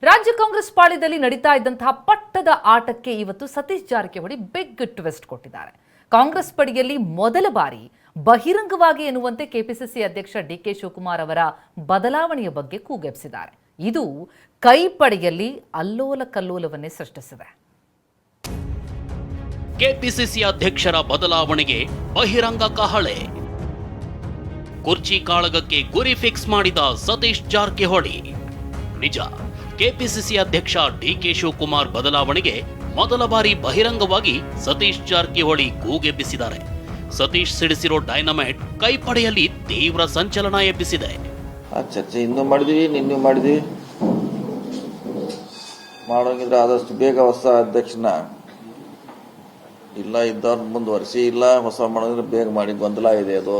ರಾಜ್ಯ ಕಾಂಗ್ರೆಸ್ ಪಾಳ್ಯದಲ್ಲಿ ನಡೀತಾ ಇದ್ದಂತಹ ಪಟ್ಟದ ಆಟಕ್ಕೆ ಇವತ್ತು ಸತೀಶ್ ಜಾರಕಿಹೊಳಿ ಬಿಗ್ ಟ್ವಿಸ್ಟ್ ಕೊಟ್ಟಿದ್ದಾರೆ. ಕಾಂಗ್ರೆಸ್ ಪಡೆಯಲ್ಲಿ ಮೊದಲ ಬಾರಿ ಬಹಿರಂಗವಾಗಿ ಎನ್ನುವಂತೆ ಕೆಪಿಸಿಸಿ ಅಧ್ಯಕ್ಷ ಡಿಕೆ ಶಿವಕುಮಾರ್ ಅವರ ಬದಲಾವಣೆಯ ಬಗ್ಗೆ ಕೂಗೆಬ್ಸಿದ್ದಾರೆ. ಇದು ಕೈಪಡೆಯಲ್ಲಿ ಅಲ್ಲೋಲ ಕಲ್ಲೋಲವನ್ನೇ ಸೃಷ್ಟಿಸಿದೆ. ಕೆಪಿಸಿಸಿ ಅಧ್ಯಕ್ಷರ ಬದಲಾವಣೆಗೆ ಬಹಿರಂಗ ಕಹಳೆ. ಕುರ್ಚಿ ಕಾಳಗಕ್ಕೆ ಗುರಿ ಫಿಕ್ಸ್ ಮಾಡಿದ ಸತೀಶ್ ಜಾರಕಿಹೊಳಿ. ನಿಜ, ಕೆಪಿಸಿಸಿ ಅಧ್ಯಕ್ಷ ಡಿಕೆ ಶಿವಕುಮಾರ್ ಬದಲಾವಣೆಗೆ ಮೊದಲ ಬಾರಿ ಬಹಿರಂಗವಾಗಿ ಸತೀಶ್ ಜಾರಕಿಹೊಳಿ ಕೂಗೆಬ್ಬಿಸಿದ್ದಾರೆ. ಸತೀಶ್ ಸಿಡಿಸಿರೋ ಡೈನಮೈಟ್ ಕೈಪಡೆಯಲ್ಲಿ ತೀವ್ರ ಸಂಚಲನ ಎಬ್ಬಿಸಿದೆ. ಚರ್ಚೆ ಇನ್ನೂ ಮಾಡಿದ್ವಿ, ನಿನ್ನೂ ಮಾಡಿದ್ವಿ. ಮಾಡೋಂಗಿದ್ರೆ ಆದಷ್ಟು ಬೇಗ ಹೊಸ ಅಧ್ಯಕ್ಷನ ಇಲ್ಲ ಇದ್ದವ್ರನ್ನ ಮುಂದುವರಿಸಿ, ಇಲ್ಲ ಹೊಸ ಮಾಡೋದ್ರೆ ಬೇಗ ಮಾಡಿ. ಗೊಂದಲ ಇದೆ, ಅದು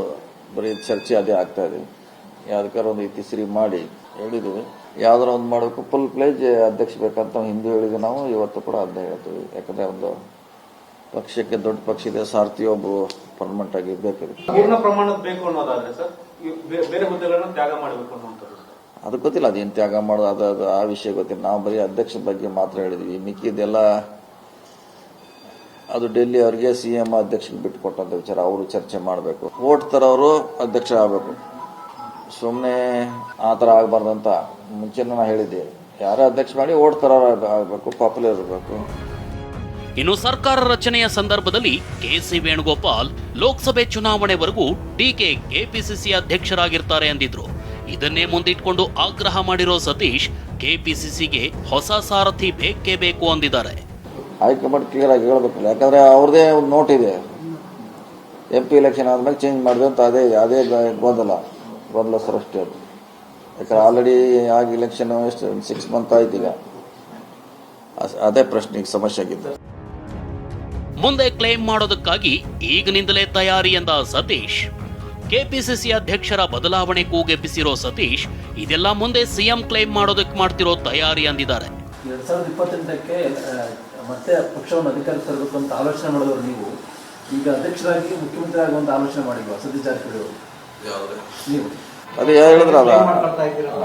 ಬರೀ ಚರ್ಚೆ ಅದೇ ಆಗ್ತಾ ಇದೆ. ಯಾವ್ದಕ್ಕಾರ ಒಂದು ಇತಿಶ್ರೀ ಮಾಡಿ ಹೇಳಿದ್ವಿ, ಯಾವ್ದಾರ ಒಂದು ಮಾಡೋಕ್ಕೂ ಫುಲ್ ಪ್ಲೇಜ್ ಅಧ್ಯಕ್ಷ ಬೇಕಂತ ಹಿಂದೂ ಹೇಳಿದ್ವಿ ನಾವು, ಇವತ್ತು ಕೂಡ ಅದನ್ನೇ ಹೇಳ್ತೀವಿ. ಯಾಕಂದ್ರೆ ಒಂದು ಪಕ್ಷಕ್ಕೆ ದೊಡ್ಡ ಪಕ್ಷ ಇದೆ, ಸಾರಥಿ ಒಬ್ಬರು ಪರ್ಮನೆಂಟ್ ಆಗಿ ಬೇಕಿದೆ. ಪೂರ್ಣ ಪ್ರಮಾಣದ ಬೇಕು ಅನ್ನೋದಾದ್ರೆ ಸರ್ ಬೇರೆ ಹುದ್ದೆಗಳನ್ನ ತ್ಯಾಗ ಮಾಡಬೇಕು ಅನ್ನುವಂಥದ್ದು ಅದು ಗೊತ್ತಿಲ್ಲ, ಅದೇನು ತ್ಯಾಗ ಮಾಡೋದು ಅದು ಆ ವಿಷಯ ಗೊತ್ತಿಲ್ಲ. ನಾವು ಬರೀ ಅಧ್ಯಕ್ಷ ಬಗ್ಗೆ ಮಾತ್ರ ಹೇಳಿದ್ವಿ. ಮಿಕ್ಕಿದೆಲ್ಲ ಅದು ಡೆಲ್ಲಿ ಅವರಿಗೆ ಸಿಎಂ ಅಧ್ಯಕ್ಷಕ್ಕೆ ಬಿಟ್ಟು ಕೊಟ್ಟಂತ ವಿಚಾರ. ಅವರು ಚರ್ಚೆ ಮಾಡಬೇಕು, ವೋಟ್ ತರೋರು ಅಧ್ಯಕ್ಷ ಆಗಬೇಕು. ಸುಮ್ಮನೆ ಆ ಥರ ಆಗಬಾರ್ದಂತ ಮುಂಚೆ ನಾನು ಹೇಳಿದ್ದೆ. ಯಾರೇ ಅಧ್ಯಕ್ಷ ಮಾಡಿ ವೋಟ್ ತರೋರು ಆಗಬೇಕು, ಪಾಪ್ಯುಲರ್ ಇರಬೇಕು. ಇನ್ನು ಸರ್ಕಾರ ರಚನೆಯ ಸಂದರ್ಭದಲ್ಲಿ ಕೆಸಿ ವೇಣುಗೋಪಾಲ್ ಲೋಕಸಭೆ ಚುನಾವಣೆವರೆಗೂ ಡಿಕೆ ಕೆಪಿಸಿಸಿ ಅಧ್ಯಕ್ಷರಾಗಿರ್ತಾರೆ ಅಂದಿದ್ರು. ಇದನ್ನೇ ಮುಂದಿಟ್ಕೊಂಡು ಆಗ್ರಹ ಮಾಡಿರೋ ಸತೀಶ್ ಕೆಪಿಸಿಸಿಗೆ ಹೊಸ ಸಾರಥಿ ಬೇಕೇ ಬೇಕು ಅಂದಿದ್ದಾರೆ. ಹೈಕಮಾಂಡ್ ಕ್ಲಿಯರ್ ಆಗಿ ಹೇಳ್ಬೇಕಿಲ್ಲ, ಯಾಕಂದ್ರೆ ಅವ್ರದೇ ಒಂದು ನೋಟ್ ಇದೆ. MP ಎಲೆಕ್ಷನ್ ಆದ್ಮೇಲೆ ಚೇಂಜ್ ಮಾಡಿದೆ ಅಂತ ಅದೇ ಗೊಂದಲ ಸೃಷ್ಟಿ ಅದು. ಯಾಕಂದ್ರೆ ಆಲ್ರೆಡಿ ಆಗಿ ಎಲೆಕ್ಷನ್ ಎಷ್ಟು 6 ಮಂತ್ ಆಯ್ತು. ಈಗ ಅದೇ ಪ್ರಶ್ನೆಗೆ ಸಮಸ್ಯೆ ಆಗಿತ್ತು. ಮುಂದೆ ಕ್ಲೇಮ್ ಮಾಡೋದಕ್ಕಾಗಿ ಈಗಿನಿಂದಲೇ ತಯಾರಿ ಎಂದ ಸತೀಶ್. ಕೆಪಿಸಿಸಿ ಅಧ್ಯಕ್ಷರ ಬದಲಾವಣೆ ಕೂಗೆಬ್ಬಿಸಿರೋ ಸತೀಶ್ ಇದೆಲ್ಲ ಮುಂದೆ ಸಿಎಂ ಕ್ಲೇಮ್ ಮಾಡೋದಕ್ಕೆ ಮಾಡ್ತಿರೋ ತಯಾರಿ ಅಂದಿದ್ದಾರೆ. 2028ಕ್ಕೆ ಮತ್ತೆ ಪಕ್ಷವನ್ನು ಅಧಿಕಾರಕ್ಕೆ ತರಬೇಕು ಅಂತ ಆಲೋಚನೆ ಮಾಡಿದವರು ನೀವು ಈಗ ಅಧ್ಯಕ್ಷರಾಗಿ ಮುಖ್ಯಮಂತ್ರಿ ಆಗುವಂತ ಆಲೋಚನೆ ಮಾಡಿಲ್ವಾ ಸತೀಶ್ ಜಾರಕಿಹೊಳಿ ಅವರು? ನೀವು ಅದೇ ಹೇಳಿದ್ರಲ್ಲ,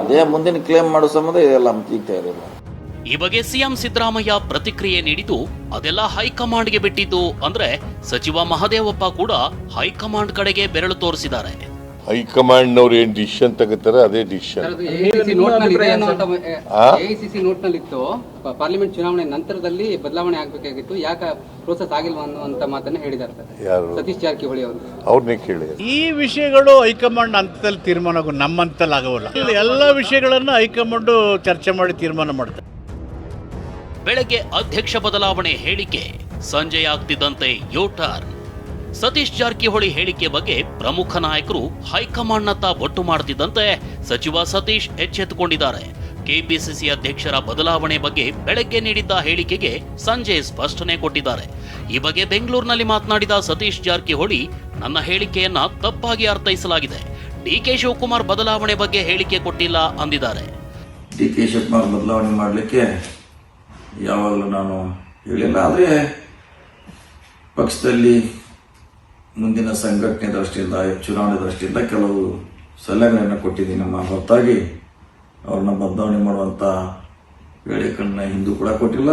ಅದೇ ಮುಂದಿನ ಕ್ಲೇಮ್ ಮಾಡೋ ಸಂಬಂಧ ಇದೆಲ್ಲ ಮುಗ್ತಾ ಇರಲಿಲ್ಲ. ಈ ಬಗ್ಗೆ ಸಿಎಂ ಸಿದ್ದರಾಮಯ್ಯ ಪ್ರತಿಕ್ರಿಯೆ ನೀಡಿದ್ದು ಅದೆಲ್ಲ ಹೈಕಮಾಂಡ್ಗೆ ಬಿಟ್ಟಿದ್ದು. ಅಂದ್ರೆ ಸಚಿವ ಮಹದೇವಪ್ಪ ಕೂಡ ಹೈಕಮಾಂಡ್ ಕಡೆಗೆ ಬೆರಳು ತೋರಿಸಿದ್ದಾರೆ. ಹೈಕಮಾಂಡ್ನವ್ರು ಏನ್ ಡಿಸಿಷನ್ ತಗೋತಾರೆ ಅದೇ ಡಿಸಿಷನ್. ಎಐಸಿಸಿ ನೋಟ್ ನಲ್ಲಿ ಇತ್ತು, ಪಾರ್ಲಿಮೆಂಟ್ ಚುನಾವಣೆ ನಂತರದಲ್ಲಿ ಬದಲಾವಣೆ ಆಗಬೇಕಾಗಿತ್ತು, ಯಾಕೆ ಪ್ರೋಸೆಸ್ ಆಗಿಲ್ವಾ ಅನ್ನುವಂತ ಮಾತನ್ನ ಹೇಳಿದ್ದಾರೆ ಯಾರು? ಸತೀಶ್ ಜಾರಕಿಹೊಳಿ ಅವರು. ಅವ್ರನ್ನೇ ಕೇಳಿ. ಈ ವಿಷಯಗಳು ಹೈಕಮಾಂಡ್ ಹಂತದಲ್ಲಿ ತೀರ್ಮಾನ, ನಮ್ಮ ಹಂತದಲ್ಲಿ ಆಗೋಲ್ಲ. ಎಲ್ಲ ವಿಷಯಗಳನ್ನು ಹೈಕಮಾಂಡ್ ಚರ್ಚೆ ಮಾಡಿ ತೀರ್ಮಾನ ಮಾಡ್ತಾರೆ. ಬೆಳಗ್ಗೆ ಅಧ್ಯಕ್ಷ ಬದಲಾವಣೆ ಹೇಳಿಕೆ, ಸಂಜೆ ಆಗ್ತಿದ್ದಂತೆ ಯೂ-ಟರ್ನ್. ಸತೀಶ್ ಜಾರಕಿಹೊಳಿ ಹೇಳಿಕೆ ಬಗ್ಗೆ ಪ್ರಮುಖ ನಾಯಕರು ಹೈಕಮಾಂಡ್ನತ್ತ ಬೊಟ್ಟು ಮಾಡುತ್ತಿದ್ದಂತೆ ಸಚಿವ ಸತೀಶ್ ಎಚ್ಚೆತ್ತುಕೊಂಡಿದ್ದಾರೆ. ಕೆಪಿಸಿಸಿ ಅಧ್ಯಕ್ಷರ ಬದಲಾವಣೆ ಬಗ್ಗೆ ಬೆಳಗ್ಗೆ ನೀಡಿದ್ದ ಹೇಳಿಕೆಗೆ ಸಂಜೆ ಸ್ಪಷ್ಟನೆ ಕೊಟ್ಟಿದ್ದಾರೆ. ಈ ಬಗ್ಗೆ ಬೆಂಗಳೂರಿನಲ್ಲಿ ಮಾತನಾಡಿದ ಸತೀಶ್ ಜಾರಕಿಹೊಳಿ, ನನ್ನ ಹೇಳಿಕೆಯನ್ನ ತಪ್ಪಾಗಿ ಅರ್ಥೈಸಲಾಗಿದೆ, ಡಿಕೆ ಶಿವಕುಮಾರ್ ಬದಲಾವಣೆ ಬಗ್ಗೆ ಹೇಳಿಕೆ ಕೊಟ್ಟಿಲ್ಲ ಅಂದಿದ್ದಾರೆ. ಡಿಕೆ ಶಿವಕುಮಾರ್ ಬದಲಾವಣೆ ಮಾಡಲಿಕ್ಕೆ ಯಾವಾಗಲೂ ನಾನು ಹೇಳಿಲ್ಲ. ಆದರೆ ಪಕ್ಷದಲ್ಲಿ ಮುಂದಿನ ಸಂಘಟನೆ ದೃಷ್ಟಿಯಿಂದ, ಚುನಾವಣೆ ದೃಷ್ಟಿಯಿಂದ ಕೆಲವು ಸಲಹೆಗಳನ್ನು ಕೊಟ್ಟಿದ್ದೀನಿ. ನಮ್ಮ ಹೊರತಾಗಿ ಅವ್ರನ್ನ ಬದಲಾವಣೆ ಮಾಡುವಂಥ ಹೇಳಿಕೆಗಳನ್ನ ಹಿಂದೂ ಕೂಡ ಕೊಟ್ಟಿಲ್ಲ,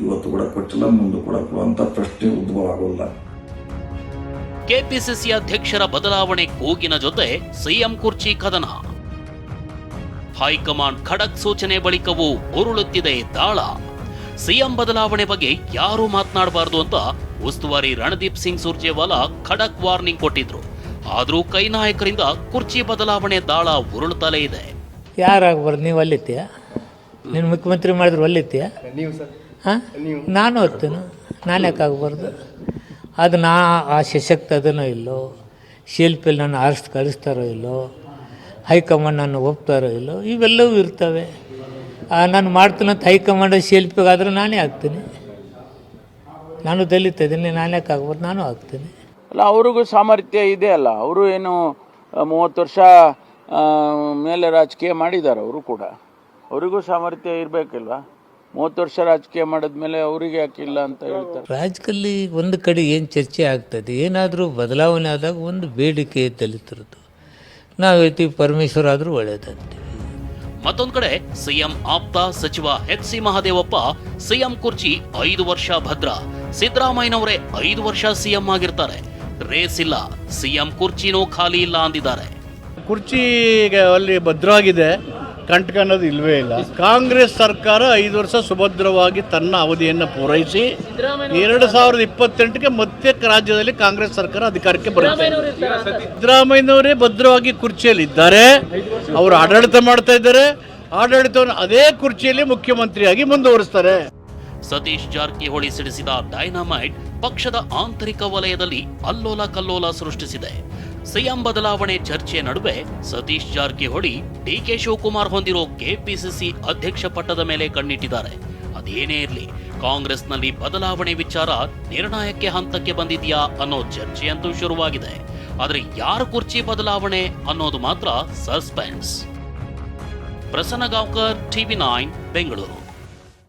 ಇವತ್ತು ಕೂಡ ಕೊಟ್ಟಿಲ್ಲ, ಮುಂದೆ ಕೂಡ ಕೊಡುವಂಥ ಪ್ರಶ್ನೆ ಉದ್ಭವ ಆಗೋಲ್ಲ. ಕೆಪಿಸಿಸಿ ಅಧ್ಯಕ್ಷರ ಬದಲಾವಣೆ ಕೂಗಿನ ಜೊತೆ ಸಿಎಂ ಕುರ್ಚಿ ಕದನ. ಹೈಕಮಾಂಡ್ ಖಡಕ್ ಸೂಚನೆ ಬಳಿಕವೂ ಉರುಳುತ್ತಿದೆ ದಾಳ. ಸಿಎಂ ಬದಲಾವಣೆ ಬಗ್ಗೆ ಯಾರೂ ಮಾತನಾಡಬಾರದು ಅಂತ ಉಸ್ತುವಾರಿ ರಣದೀಪ್ ಸಿಂಗ್ ಸುರ್ಜೇವಾಲಾ ಖಡಕ್ ವಾರ್ನಿಂಗ್ ಕೊಟ್ಟಿದ್ರು. ಆದ್ರೂ ಕೈ ನಾಯಕರಿಂದ ಕುರ್ಚಿ ಬದಲಾವಣೆ ದಾಳ ಉರುಳುತ್ತಲೇ ಇದೆ. ಯಾರಾಗಬಾರ್ದು? ನೀವು ಅಲ್ಲಿತ್ತೀಯ? ನೀನು ಮುಖ್ಯಮಂತ್ರಿ ಮಾಡಿದ್ರು ಅಲ್ಲಿತ್ತೀಯ? ನಾನು ಹೊತ್ತೇನು, ನಾನು ಯಾಕಾಗಬಾರ್ದು? ಅದು ಆ ಸಶಕ್ತ ಅದನ್ನೋ ಇಲ್ಲೋ, ಶಿಲ್ಪಿಯಲ್ಲಿ ನಾನು ಕಳಿಸ್ತಾರೋ ಇಲ್ಲೋ, ಹೈಕಮಾಂಡ್ ನಾನು ಒಪ್ತಾರೋ ಇಲ್ಲೋ, ಇವೆಲ್ಲವೂ ಇರ್ತವೆ. ನಾನು ಮಾಡ್ತೀನಂತ ಹೈಕಮಾಂಡ್ ಶಿಲ್ಪಿಗಾದ್ರೆ ನಾನೇ ಆಗ್ತೀನಿ. ನಾನು ದಲಿತ ಇದ್ದೀನಿ, ನಾನೇ ಆಗಬಾರ್ದು? ನಾನು ಆಗ್ತೀನಿ. ಅಲ್ಲ, ಅವ್ರಿಗೂ ಸಾಮರ್ಥ್ಯ ಇದೆ ಅಲ್ಲ. ಅವರು ಏನು 30 ವರ್ಷ ಮೇಲೆ ರಾಜಕೀಯ ಮಾಡಿದ್ದಾರೆ. ಅವರು ಕೂಡ, ಅವರಿಗೂ ಸಾಮರ್ಥ್ಯ ಇರಬೇಕಿಲ್ವಾ? 30 ವರ್ಷ ರಾಜಕೀಯ ಮಾಡಿದ್ಮೇಲೆ ಅವರಿಗೆ ಯಾಕಿಲ್ಲ ಅಂತ ಹೇಳ್ತಾರೆ. ರಾಜಕೀಯದಲ್ಲಿ ಒಂದು ಕಡೆ ಏನು ಚರ್ಚೆ ಆಗ್ತದೆ, ಏನಾದರೂ ಬದಲಾವಣೆ ಆದಾಗ ಒಂದು ಬೇಡಿಕೆ ದಲಿತರದ್ದು. ನಾವು ಹೇಳ್ತೀವಿ ಪರಮೇಶ್ವರ ಆದರೂ ಒಳ್ಳೆಯದಂತೀವಿ. ಮತ್ತೊಂದ್ ಕಡೆ ಸಿಎಂ ಆಪ್ತ ಸಚಿವ ಎಚ್.ಸಿ. ಮಹದೇವಪ್ಪ ಸಿಎಂ ಕುರ್ಚಿ 5 ವರ್ಷ ಭದ್ರ, ಸಿದ್ದರಾಮಯ್ಯನವರೇ 5 ವರ್ಷ ಸಿಎಂ ಆಗಿರ್ತಾರೆ, ರೇಸ್ ಇಲ್ಲ, ಸಿಎಂ ಕುರ್ಚಿನೂ ಖಾಲಿ ಇಲ್ಲ ಅಂದಿದ್ದಾರೆ. ಕುರ್ಚಿ ಅಲ್ಲಿ ಭದ್ರವಾಗಿದೆ, ಕಂಟಕ ಅನ್ನೋದು ಇಲ್ವೇ ಇಲ್ಲ. ಕಾಂಗ್ರೆಸ್ ಸರ್ಕಾರ 5 ವರ್ಷ ಸುಭದ್ರವಾಗಿ ತನ್ನ ಅವಧಿಯನ್ನು ಪೂರೈಸಿ 2028ಕ್ಕೆ ಮತ್ತೆ ರಾಜ್ಯದಲ್ಲಿ ಕಾಂಗ್ರೆಸ್ ಸರ್ಕಾರ ಅಧಿಕಾರಕ್ಕೆ ಬರುತ್ತೆ. ಸಿದ್ದರಾಮಯ್ಯನವರೇ ಭದ್ರವಾಗಿ ಕುರ್ಚಿಯಲ್ಲಿ ಇದ್ದಾರೆ, ಅವರು ಆಡಳಿತ ಮಾಡ್ತಾ ಇದ್ದಾರೆ, ಆಡಳಿತವನ್ನು ಅದೇ ಕುರ್ಚಿಯಲ್ಲಿ ಮುಖ್ಯಮಂತ್ರಿಯಾಗಿ ಮುಂದುವರಿಸ್ತಾರೆ. ಸತೀಶ್ ಜಾರಕಿಹೊಳಿ ಸಿಡಿಸಿದ ಡೈನಾಮೈಟ್ ಪಕ್ಷದ ಆಂತರಿಕ ವಲಯದಲ್ಲಿ ಅಲ್ಲೋಲ ಕಲ್ಲೋಲ ಸೃಷ್ಟಿಸಿದೆ. ಸಿಎಂ ಬದಲಾವಣೆ ಚರ್ಚೆ ನಡುವೆ ಸತೀಶ್ ಜಾರಕಿಹೊಳಿ ಡಿಕೆ ಶಿವಕುಮಾರ್ ಹೊಂದಿರೋ ಕೆಪಿಸಿಸಿ ಅಧ್ಯಕ್ಷ ಪಟ್ಟದ ಮೇಲೆ ಕಣ್ಣಿಟ್ಟಿದ್ದಾರೆ. ಅದೇನೇ ಇರಲಿ, ಕಾಂಗ್ರೆಸ್ನಲ್ಲಿ ಬದಲಾವಣೆ ವಿಚಾರ ನಿರ್ಣಾಯಕ ಹಂತಕ್ಕೆ ಬಂದಿದೆಯಾ ಅನ್ನೋ ಚರ್ಚೆಯಂತೂ ಶುರುವಾಗಿದೆ. ಆದರೆ ಯಾರ ಕುರ್ಚಿ ಬದಲಾವಣೆ ಅನ್ನೋದು ಮಾತ್ರ ಸಸ್ಪೆನ್ಸ್. ಪ್ರಸನ್ನ ಗಾಂವ್ಕರ್, TV9 ಬೆಂಗಳೂರು.